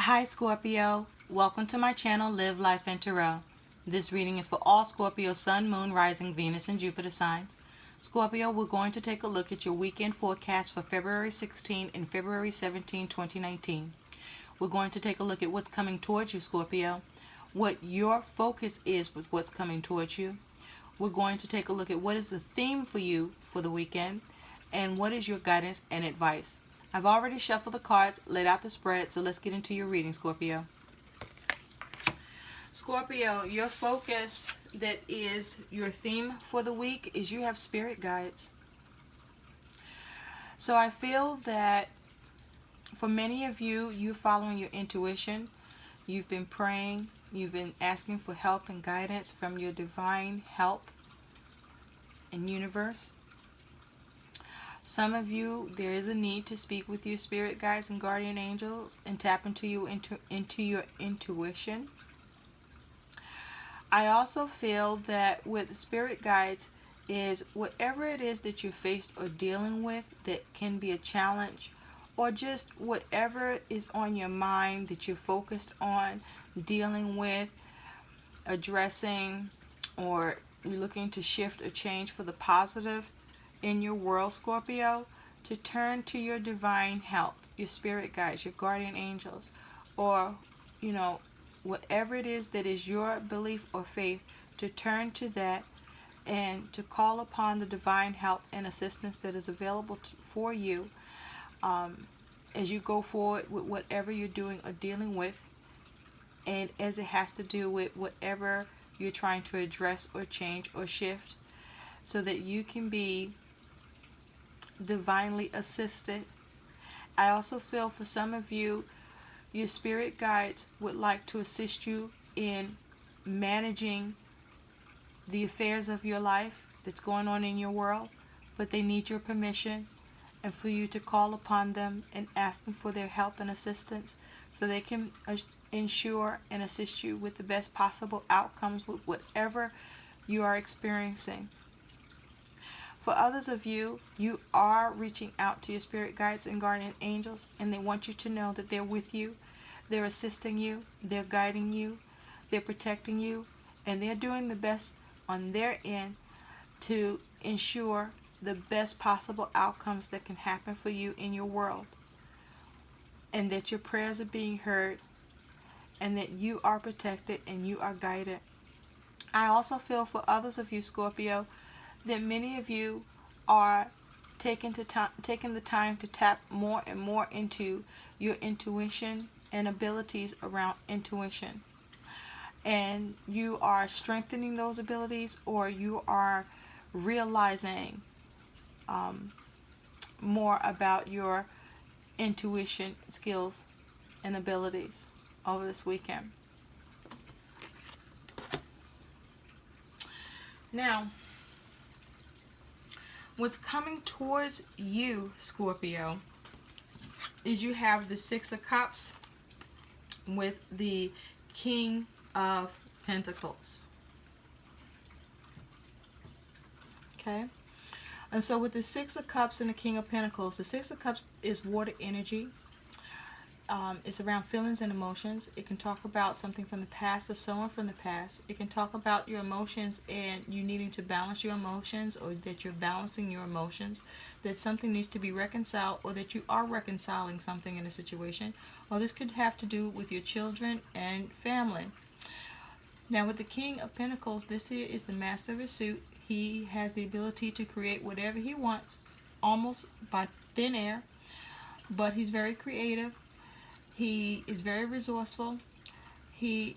Hi Scorpio, welcome to my channel Live Life in Tarot. This reading is for all Scorpio Sun, Moon, Rising, Venus, and Jupiter signs. Scorpio, we're going to take a look at your weekend forecast for February 16 and February 17, 2019. We're going to take a look at what's coming towards you, Scorpio, what your focus is with what's coming towards you. We're going to take a look at what is the theme for you for the weekend and what is your guidance and advice. I've already shuffled the cards, laid out the spread, so let's get into your reading, Scorpio. Scorpio, your focus that is your theme for the week is you have spirit guides. So I feel that for many of you, you're following your intuition. You've been praying. You've been asking for help and guidance from your divine help and universe. Some of you, there is a need to speak with your spirit guides and guardian angels and tap into your intuition. I also feel that with spirit guides is whatever it is that you're faced or dealing with that can be a challenge, or just whatever is on your mind that you're focused on dealing with, addressing, or you're looking to shift or change for the positive in your world, Scorpio, to turn to your divine help, your spirit guides, your guardian angels, or whatever it is that is your belief or faith, to turn to that and to call upon the divine help and assistance that is available for you as you go forward with whatever you're doing or dealing with, and as it has to do with whatever you're trying to address or change or shift, so that you can be divinely assisted. I also feel for some of you, your spirit guides would like to assist you in managing the affairs of your life that's going on in your world, but they need your permission and for you to call upon them and ask them for their help and assistance so they can ensure and assist you with the best possible outcomes with whatever you are experiencing. For others of you, you are reaching out to your spirit guides and guardian angels, and they want you to know that they're with you, they're assisting you, they're guiding you, they're protecting you, and they're doing the best on their end to ensure the best possible outcomes that can happen for you in your world, and that your prayers are being heard, and that you are protected and you are guided. I also feel for others of you, Scorpio, that many of you are taking the time to tap more and more into your intuition and abilities around intuition. And you are strengthening those abilities, or you are realizing more about your intuition skills and abilities over this weekend. Now, what's coming towards you, Scorpio, is you have the Six of Cups with the King of Pentacles. Okay? And so with the Six of Cups and the King of Pentacles, the Six of Cups is water energy. It's around feelings and emotions. It can talk about something from the past or someone from the past. It can talk about your emotions and you needing to balance your emotions, or that you're balancing your emotions, that something needs to be reconciled, or that you are reconciling something in a situation. Or this could have to do with your children and family. Now with the King of Pentacles, this here is the master of his suit. He has the ability to create whatever he wants, almost by thin air, but he's very creative. He is very resourceful. He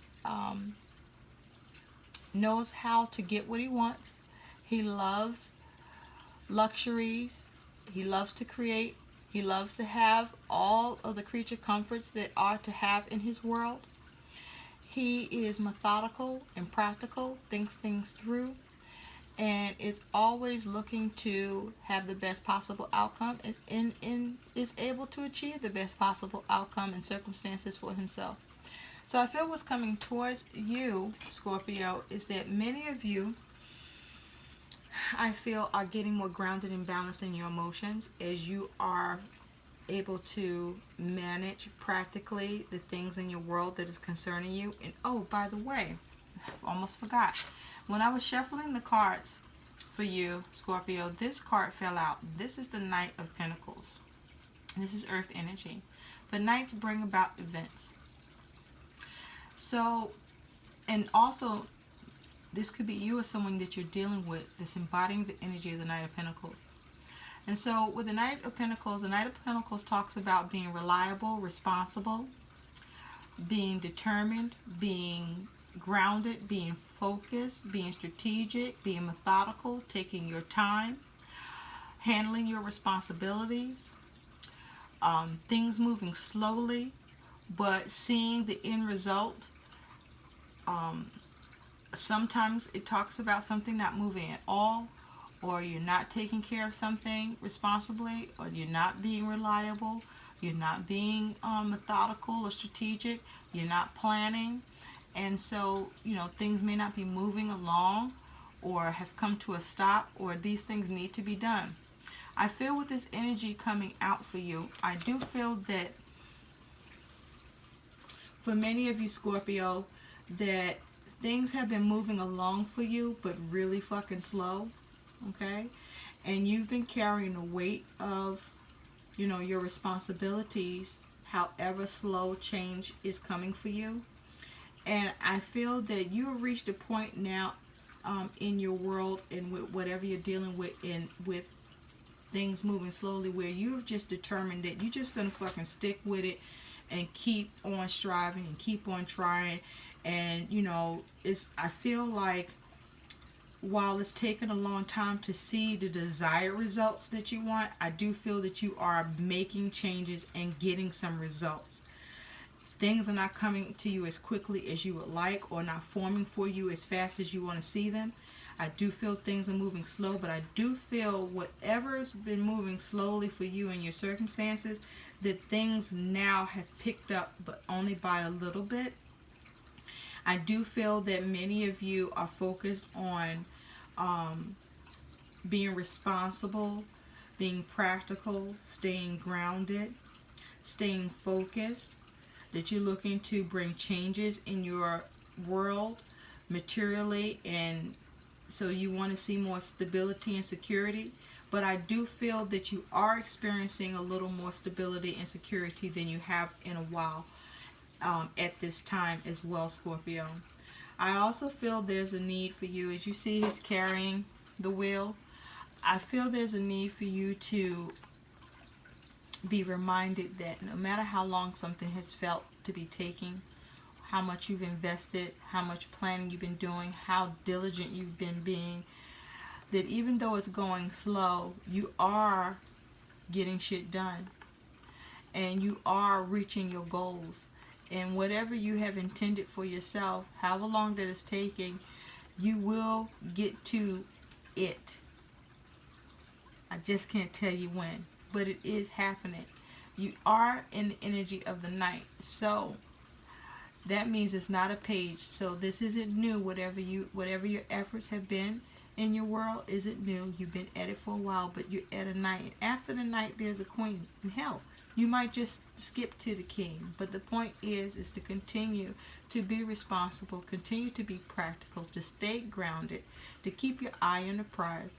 knows how to get what he wants. He loves luxuries. He loves to create. He loves to have all of the creature comforts that are to have in his world. He is methodical and practical, thinks things through, and is always looking to have the best possible outcome, and is able to achieve the best possible outcome and circumstances for himself. So I feel what's coming towards you, Scorpio, is that many of you, I feel, are getting more grounded and balanced in your emotions as you are able to manage practically the things in your world that is concerning you. And oh, by the way, I almost forgot. When I was shuffling the cards for you, Scorpio, this card fell out. This is the Knight of Pentacles. This is earth energy. But knights bring about events. So, and also, this could be you or someone that you're dealing with that's embodying the energy of the Knight of Pentacles. And so with the Knight of Pentacles, the Knight of Pentacles talks about being reliable, responsible, being determined, being grounded, being focused, being strategic, being methodical, taking your time, handling your responsibilities, things moving slowly, but seeing the end result. Sometimes it talks about something not moving at all, or you're not taking care of something responsibly, or you're not being reliable, you're not being methodical or strategic, you're not planning. And so, things may not be moving along or have come to a stop, or these things need to be done. I feel with this energy coming out for you, I do feel that for many of you, Scorpio, that things have been moving along for you, but really fucking slow, okay? And you've been carrying the weight of, your responsibilities, however slow change is coming for you. And I feel that you have reached a point now in your world and with whatever you're dealing with, with things moving slowly, where you've just determined that you're just going to fucking stick with it and keep on striving and keep on trying. And, I feel like while it's taken a long time to see the desired results that you want, I do feel that you are making changes and getting some results. Things are not coming to you as quickly as you would like, or not forming for you as fast as you want to see them. I do feel things are moving slow, but I do feel whatever has been moving slowly for you and your circumstances, that things now have picked up, but only by a little bit. I do feel that many of you are focused on being responsible, being practical, staying grounded, staying focused, that you're looking to bring changes in your world materially, and so you want to see more stability and security. But I do feel that you are experiencing a little more stability and security than you have in a while at this time as well, Scorpio. I also feel there's a need for you, as you see he's carrying the wheel, I feel there's a need for you to be reminded that no matter how long something has felt to be taking, how much you've invested, how much planning you've been doing, how diligent you've been being, that even though it's going slow, you are getting shit done and you are reaching your goals. And whatever you have intended for yourself, however long that is taking, you will get to it. I just can't tell you when, but it is happening. You are in the energy of the night, so that means it's not a page. So this isn't new. Whatever your efforts have been in your world isn't new. You've been at it for a while, but you're at a night. After the night, there's a queen. And hell, you might just skip to the king. But the point is to continue to be responsible, continue to be practical, to stay grounded, to keep your eye on the prize.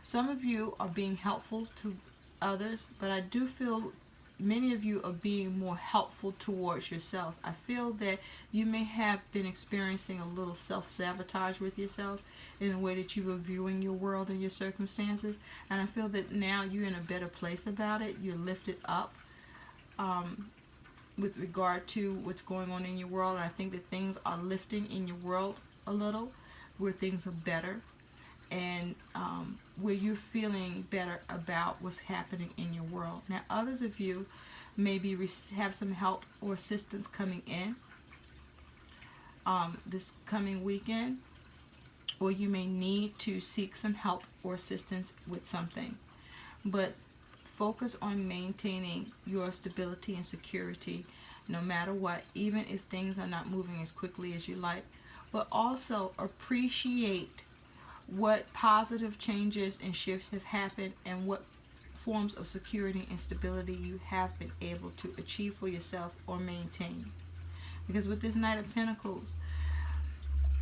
Some of you are being helpful to others, but I do feel many of you are being more helpful towards yourself. I feel that you may have been experiencing a little self-sabotage with yourself in the way that you were viewing your world and your circumstances, and I feel that now you're in a better place about it. You're lifted up with regard to what's going on in your world, and I think that things are lifting in your world a little, where things are better, and where you're feeling better about what's happening in your world. Now, others of you maybe have some help or assistance coming in this coming weekend, or you may need to seek some help or assistance with something. But focus on maintaining your stability and security no matter what, even if things are not moving as quickly as you like. But also appreciate what positive changes and shifts have happened and what forms of security and stability you have been able to achieve for yourself or maintain. Because with this Knight of Pentacles,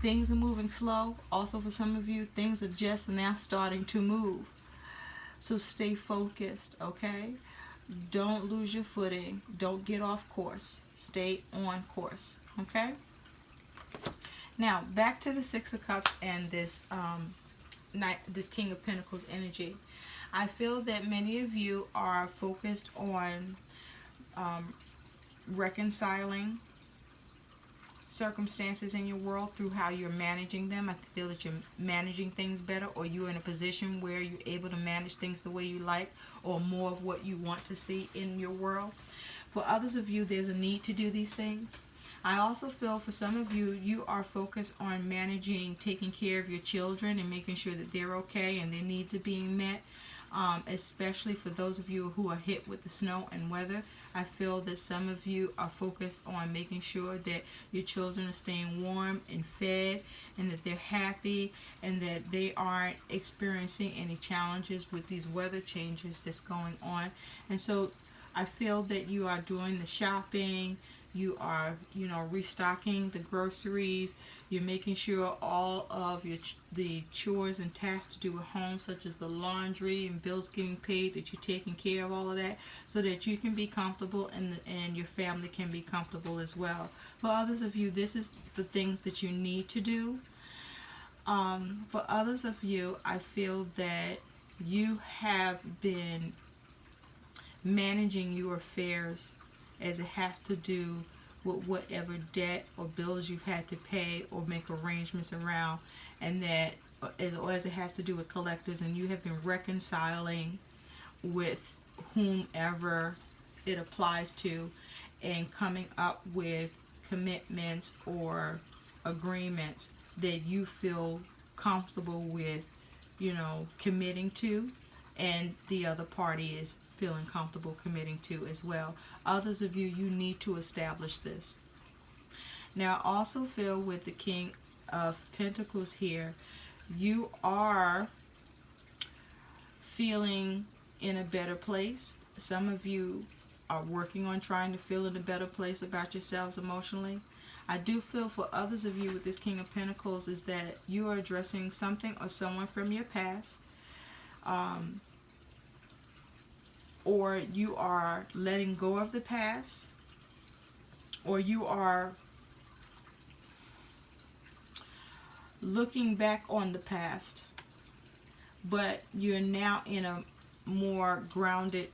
things are moving slow. Also for some of you, things are just now starting to move. So stay focused, okay? Don't lose your footing. Don't get off course. Stay on course, okay? Now, back to the Six of Cups and this this King of Pentacles energy. I feel that many of you are focused on reconciling circumstances in your world through how you're managing them. I feel that you're managing things better, or you're in a position where you're able to manage things the way you like, or more of what you want to see in your world. For others of you, there's a need to do these things. I also feel for some of you, you are focused on managing, taking care of your children and making sure that they're okay and their needs are being met. Especially for those of you who are hit with the snow and weather. I feel that some of you are focused on making sure that your children are staying warm and fed, and that they're happy, and that they aren't experiencing any challenges with these weather changes that's going on. And so I feel that you are doing the shopping, you are, restocking the groceries, you're making sure all of the chores and tasks to do at home, such as the laundry and bills getting paid, that you're taking care of all of that, so that you can be comfortable and your family can be comfortable as well. For others of you, this is the things that you need to do. For others of you, I feel that you have been managing your affairs as it has to do with whatever debt or bills you've had to pay or make arrangements around, and that as it has to do with collectors, and you have been reconciling with whomever it applies to and coming up with commitments or agreements that you feel comfortable with, committing to, and the other party is feeling comfortable committing to as well. Others of you, you need to establish this. Now, I also feel with the King of Pentacles here, you are feeling in a better place. Some of you are working on trying to feel in a better place about yourselves emotionally. I do feel for others of you with this King of Pentacles is that you are addressing something or someone from your past. Or you are letting go of the past, or you are looking back on the past, but you're now in a more grounded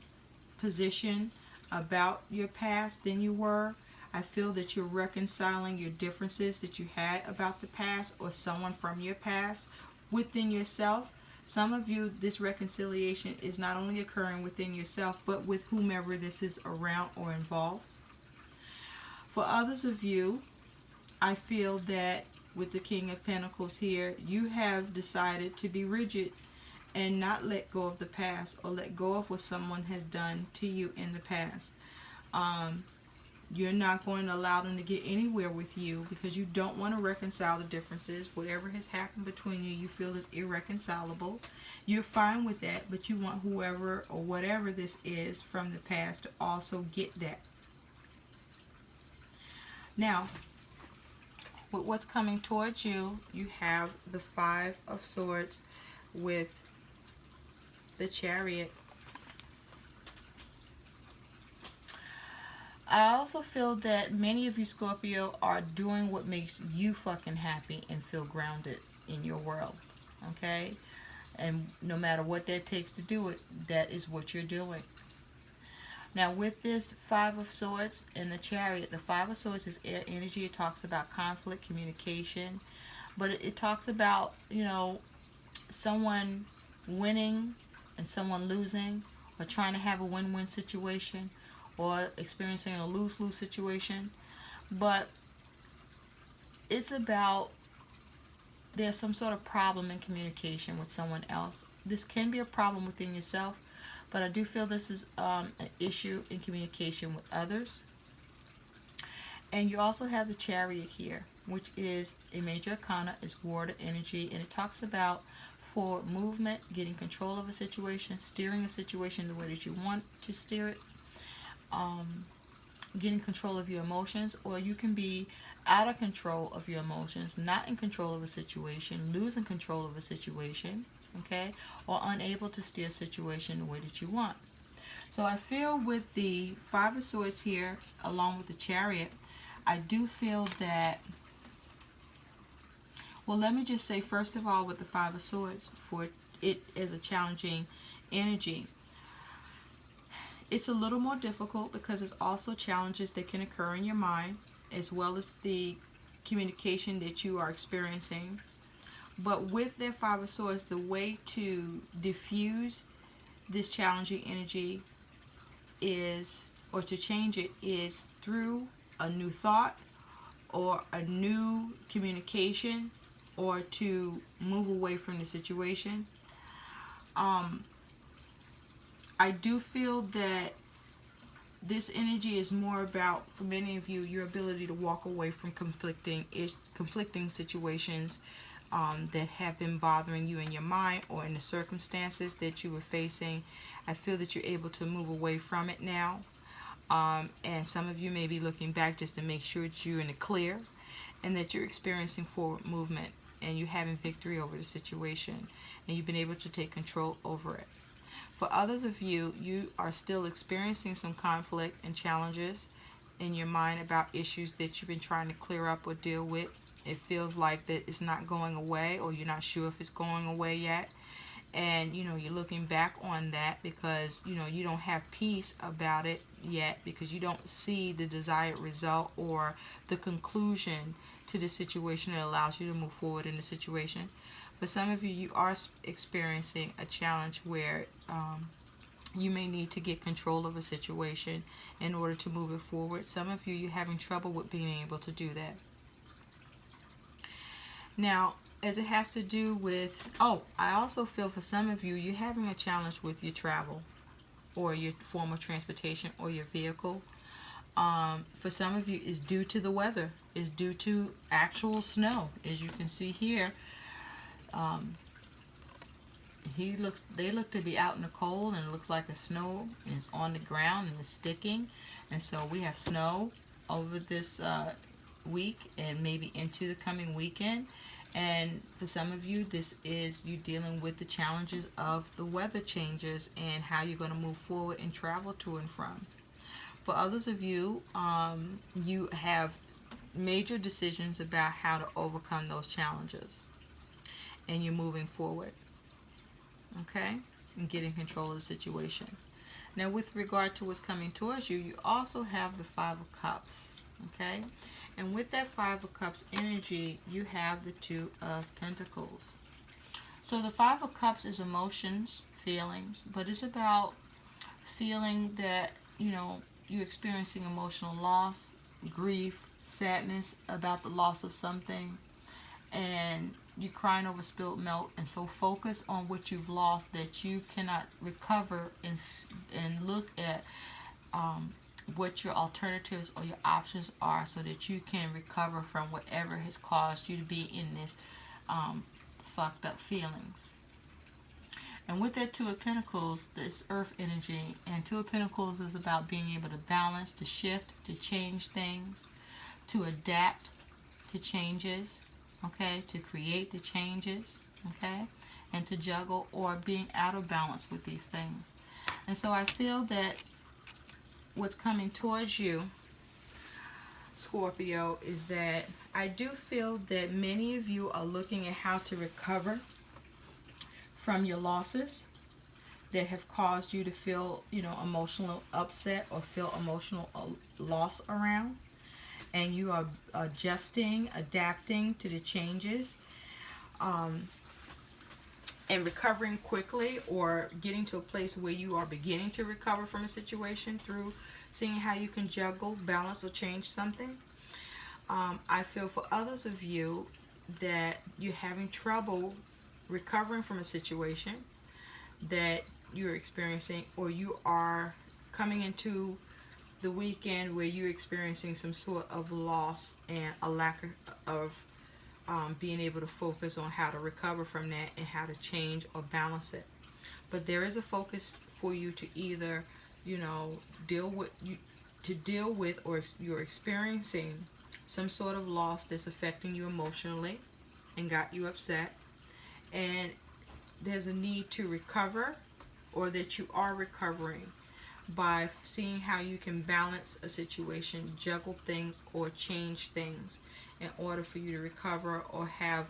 position about your past than you were. I feel that you're reconciling your differences that you had about the past or someone from your past within yourself. Some of you, this reconciliation is not only occurring within yourself, but with whomever this is around or involved. For others of you, I feel that with the King of Pentacles here, you have decided to be rigid and not let go of the past or let go of what someone has done to you in the past. You're not going to allow them to get anywhere with you because you don't want to reconcile the differences. Whatever has happened between you, you feel is irreconcilable. You're fine with that, but you want whoever or whatever this is from the past to also get that. Now, with what's coming towards you, you have the Five of Swords with the Chariot. I also feel that many of you, Scorpio, are doing what makes you fucking happy and feel grounded in your world, okay? And no matter what that takes to do it, that is what you're doing. Now, with this Five of Swords and the Chariot, the Five of Swords is air energy. It talks about conflict, communication, but it talks about, someone winning and someone losing, or trying to have a win-win situation, or experiencing a lose-lose situation. But it's about there's some sort of problem in communication with someone else. This can be a problem within yourself, but I do feel this is an issue in communication with others. And you also have the Chariot here, which is a major arcana, is water energy, and it talks about forward movement, getting control of a situation, steering a situation the way that you want to steer it, getting control of your emotions, or you can be out of control of your emotions, not in control of a situation, losing control of a situation, okay, or unable to steer a situation the way that you want. So I feel with the Five of Swords here, along with the Chariot, I do feel that, well, let me just say, first of all, with the Five of Swords, for it is a challenging energy. It's a little more difficult because there's also challenges that can occur in your mind, as well as the communication that you are experiencing. But with that Five of Swords, the way to diffuse this challenging energy is, or to change it, is through a new thought or a new communication, or to move away from the situation. I do feel that this energy is more about, for many of you, your ability to walk away from conflicting situations that have been bothering you in your mind or in the circumstances that you were facing. I feel that you're able to move away from it now. And some of you may be looking back just to make sure that you're in the clear and that you're experiencing forward movement and you're having victory over the situation and you've been able to take control over it. For others of you, you are still experiencing some conflict and challenges in your mind about issues that you've been trying to clear up or deal with. It feels like that it's not going away, or you're not sure if it's going away yet. And you're looking back on that because you don't have peace about it yet, because you don't see the desired result or the conclusion to the situation that allows you to move forward in the situation. For some of you, you are experiencing a challenge where you may need to get control of a situation in order to move it forward. Some of you, you're having trouble with being able to do that. Now, as it has to do with, I also feel for some of you, you're having a challenge with your travel or your form of transportation or your vehicle. For some of you, it's due to the weather. It's due to actual snow. As you can see here, they look to be out in the cold, and it looks like the snow is on the ground and is sticking. And so we have snow over this week and maybe into the coming weekend. And for some of you, this is you dealing with the challenges of the weather changes and how you're going to move forward and travel to and from. For others of you, you have major decisions about how to overcome those challenges, and you're moving forward, okay, and getting control of the situation. Now, with regard to what's coming towards you, you also have the Five of Cups, okay, and with that Five of Cups energy, you have the Two of Pentacles. So the Five of Cups is emotions, feelings, but it's about feeling that you're experiencing emotional loss, grief, sadness about the loss of something, and you're crying over spilled milk, and so focus on what you've lost that you cannot recover, and look at what your alternatives or your options are so that you can recover from whatever has caused you to be in this fucked up feelings. And with that Two of Pentacles, this earth energy, and Two of Pentacles is about being able to balance, to shift, to change things, to adapt to changes, okay, to create the changes, okay, and to juggle or being out of balance with these things. And so I feel that what's coming towards you, Scorpio, is that I do feel that many of you are looking at how to recover from your losses that have caused you to feel, emotional upset or feel emotional loss around. And you are adjusting, adapting to the changes, and recovering quickly, or getting to a place where you are beginning to recover from a situation through seeing how you can juggle, balance, or change something. I feel for others of you that you're having trouble recovering from a situation that you're experiencing, or you are coming into the weekend where you're experiencing some sort of loss and a lack of being able to focus on how to recover from that and how to change or balance it. But there is a focus for you to either, you know, deal with, or you're experiencing some sort of loss that's affecting you emotionally and got you upset, and there's a need to recover, or that you are recovering by seeing how you can balance a situation, juggle things, or change things in order for you to recover or have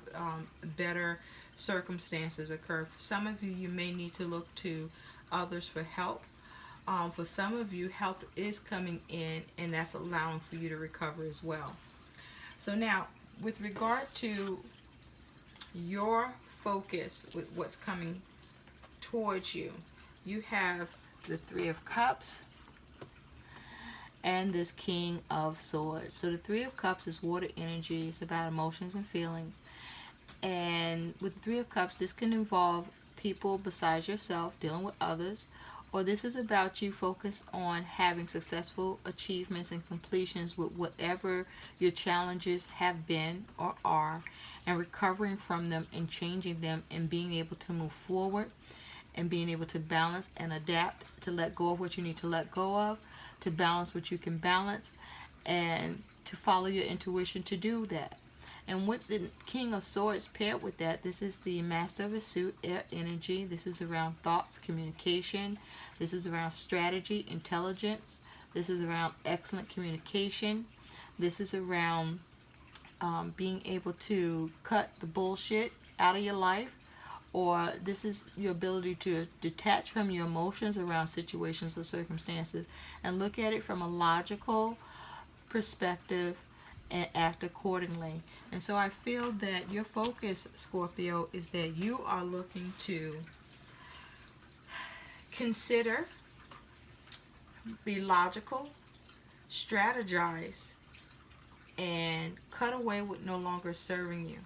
better circumstances occur. For some of you, you may need to look to others for help. For some of you, help is coming in, and that's allowing for you to recover as well. So now, with regard to your focus with what's coming towards you, you have the Three of Cups and this King of Swords. So the Three of Cups is water energy. It's about emotions and feelings. And with the Three of Cups, this can involve people besides yourself, dealing with others, or this is about you focused on having successful achievements and completions with whatever your challenges have been or are, and recovering from them and changing them and being able to move forward and being able to balance and adapt, to let go of what you need to let go of, to balance what you can balance, and to follow your intuition to do that. And with the King of Swords paired with that, this is the Master of a Suit, air energy. This is around thoughts, communication. This is around strategy, intelligence. This is around excellent communication. This is around being able to cut the bullshit out of your life. Or this is your ability to detach from your emotions around situations or circumstances and look at it from a logical perspective and act accordingly. And so I feel that your focus, Scorpio, is that you are looking to consider, be logical, strategize, and cut away what no longer serving you.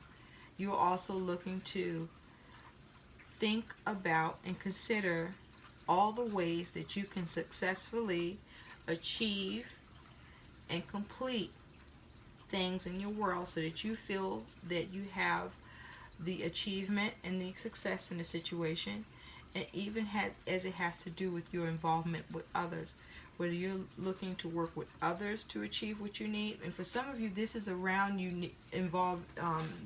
You're also looking to think about and consider all the ways that you can successfully achieve and complete things in your world so that you feel that you have the achievement and the success in the situation, and even as it has to do with your involvement with others, whether you're looking to work with others to achieve what you need. And for some of you, this is around you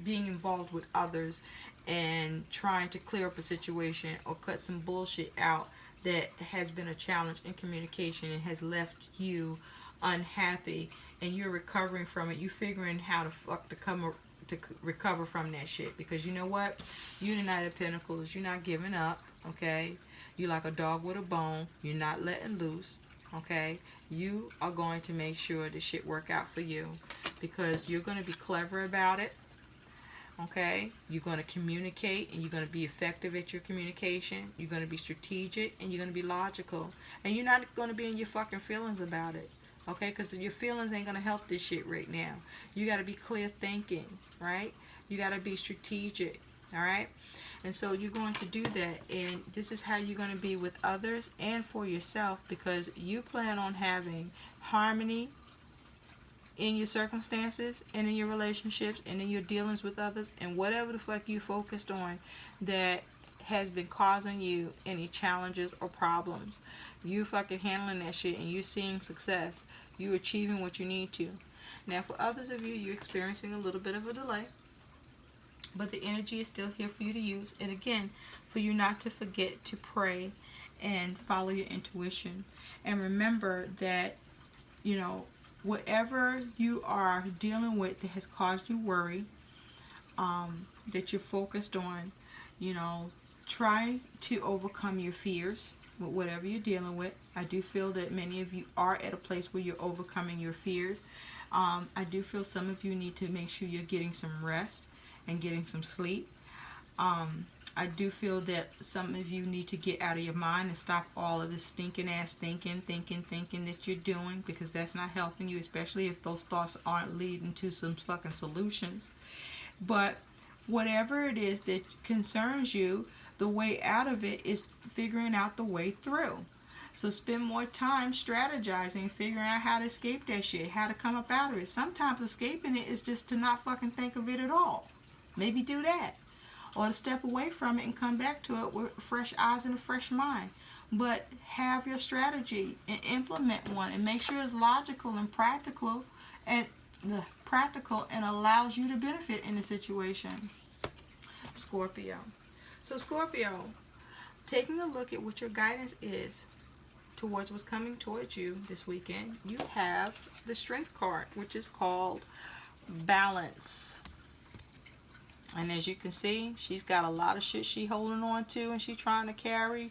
being involved with others and trying to clear up a situation or cut some bullshit out that has been a challenge in communication and has left you unhappy, and you're recovering from it. You figuring how to recover from that shit, because you know what, you the Knight of Pentacles, you're not giving up. Okay, you like a dog with a bone, you're not letting loose. Okay, you are going to make sure the shit work out for you, because you're going to be clever about it. Okay, you're going to communicate, and you're going to be effective at your communication. You're going to be strategic, and you're going to be logical, and you're not going to be in your fucking feelings about it. Okay, because your feelings ain't going to help this shit right now. You got to be clear thinking, right? You got to be strategic, all right? And so you're going to do that, and this is how you're going to be with others and for yourself, because you plan on having harmony in your circumstances and in your relationships and in your dealings with others, and whatever the fuck you focused on that has been causing you any challenges or problems, you fucking handling that shit, and you seeing success, you achieving what you need to. Now for others of you, you're experiencing a little bit of a delay, but the energy is still here for you to use. And again, for you not to forget to pray and follow your intuition, and remember that, you know, whatever you are dealing with that has caused you worry, that you're focused on, you know, try to overcome your fears with whatever you're dealing with. I do feel that many of you are at a place where you're overcoming your fears. I do feel some of you need to make sure you're getting some rest and getting some sleep. I do feel that some of you need to get out of your mind and stop all of this stinking ass thinking that you're doing, because that's not helping you, especially if those thoughts aren't leading to some fucking solutions. But whatever it is that concerns you, the way out of it is figuring out the way through. So spend more time strategizing, figuring out how to escape that shit, how to come up out of it. Sometimes escaping it is just to not fucking think of it at all. Maybe do that. Or to step away from it and come back to it with fresh eyes and a fresh mind. But have your strategy and implement one and make sure it's logical and practical and allows you to benefit in the situation. Scorpio. So Scorpio, taking a look at what your guidance is towards what's coming towards you this weekend, you have the Strength card, which is called balance. And as you can see, she's got a lot of shit she holding on to and she trying to carry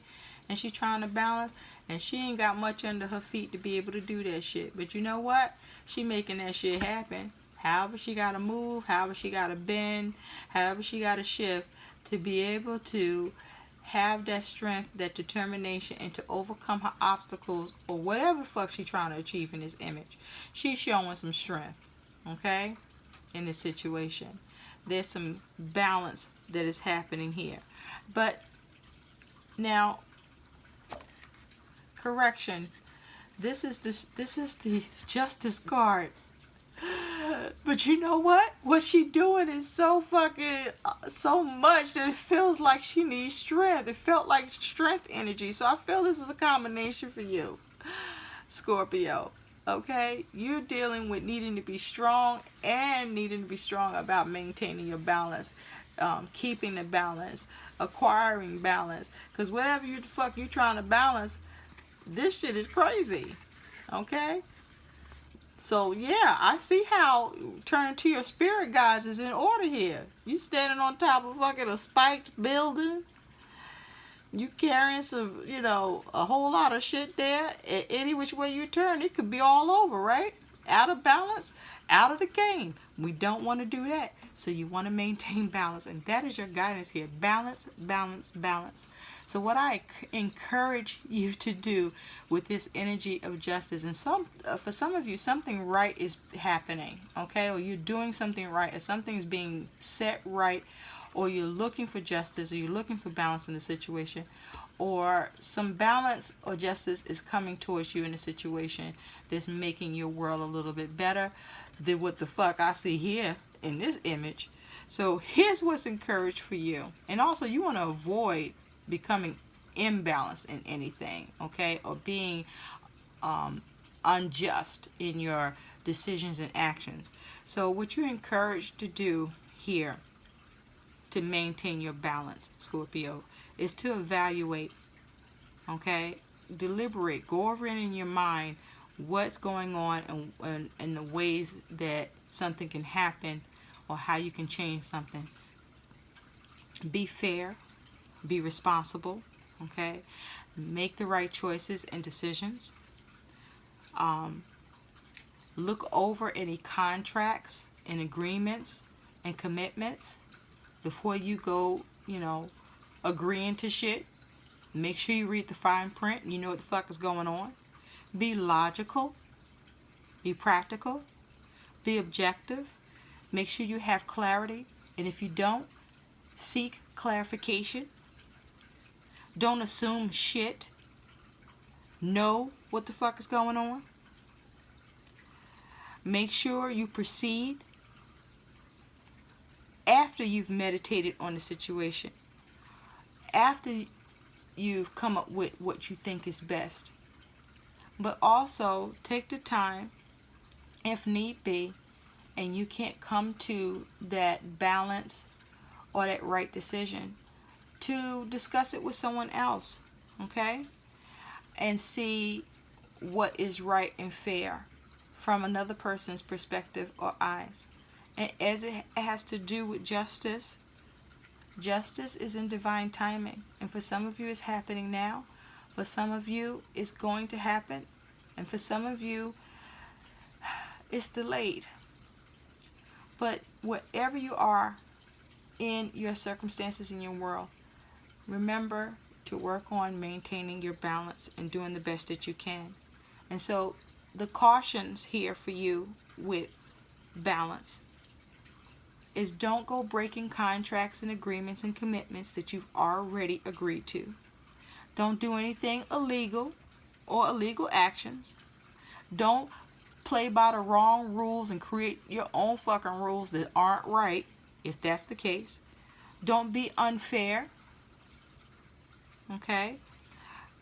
and she trying to balance, and she ain't got much under her feet to be able to do that shit. But you know what? She making that shit happen. However she got to move, however she got to bend, however she got to shift to be able to have that strength, that determination, and to overcome her obstacles or whatever the fuck she trying to achieve in this image. She's showing some strength, okay, in this situation. There's some balance that is happening here. But now, correction, this is the Justice card. But you know what? What she doing is so fucking so much that it feels like she needs strength. It felt like strength energy. So I feel this is a combination for you, Scorpio. Okay? You're dealing with needing to be strong and needing to be strong about maintaining your balance, keeping the balance, acquiring balance. Because whatever you the fuck you trying to balance, this shit is crazy. Okay? So yeah, I see how turning to your spirit guides is in order here. You standing on top of fucking a spiked building. You carrying some, a whole lot of shit there. Any which way you turn, it could be all over, right? Out of balance, out of the game. We don't want to do that. So you want to maintain balance. And that is your guidance here. Balance, balance, balance. So what I encourage you to do with this energy of justice, and for some of you, something right is happening, okay? Or you're doing something right, or something's being set right, or you're looking for justice, or you're looking for balance in the situation, or some balance or justice is coming towards you in a situation that's making your world a little bit better than what the fuck I see here in this image. So here's what's encouraged for you. And also you want to avoid becoming imbalanced in anything, okay? Or being unjust in your decisions and actions. So what you're encouraged to do here to maintain your balance, Scorpio, is to evaluate, okay? Deliberate, go over it in your mind what's going on and the ways that something can happen or how you can change something. Be fair, be responsible, okay? Make the right choices and decisions. Look over any contracts and agreements and commitments before you go, agreeing to shit. Make sure you read the fine print and you know what the fuck is going on. Be logical. Be practical. Be objective. Make sure you have clarity. And if you don't, seek clarification. Don't assume shit. Know what the fuck is going on. Make sure you proceed after you've meditated on the situation. After you've come up with what you think is best. But also take the time, if need be, and you can't come to that balance or that right decision, to discuss it with someone else, okay? And see what is right and fair from another person's perspective or eyes. And as it has to do with justice, justice is in divine timing. And for some of you, it's happening now. For some of you, it's going to happen. And for some of you, it's delayed. But wherever you are in your circumstances in your world, remember to work on maintaining your balance and doing the best that you can. And so the cautions here for you with balance is don't go breaking contracts and agreements and commitments that you've already agreed to. Don't do anything illegal. or illegal actions. Don't play by the wrong rules and create your own fucking rules that aren't right, if that's the case. Don't be unfair. Okay?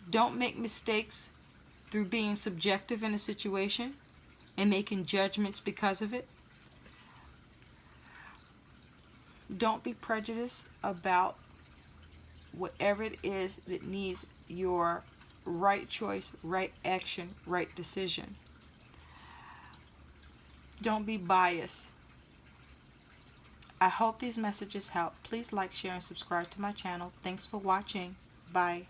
Don't make mistakes through being subjective in a situation and making judgments because of it. Don't be prejudiced about whatever it is that needs your right choice, right action, right decision. Don't be biased. I hope these messages help. Please like, share, and subscribe to my channel. Thanks for watching. Bye.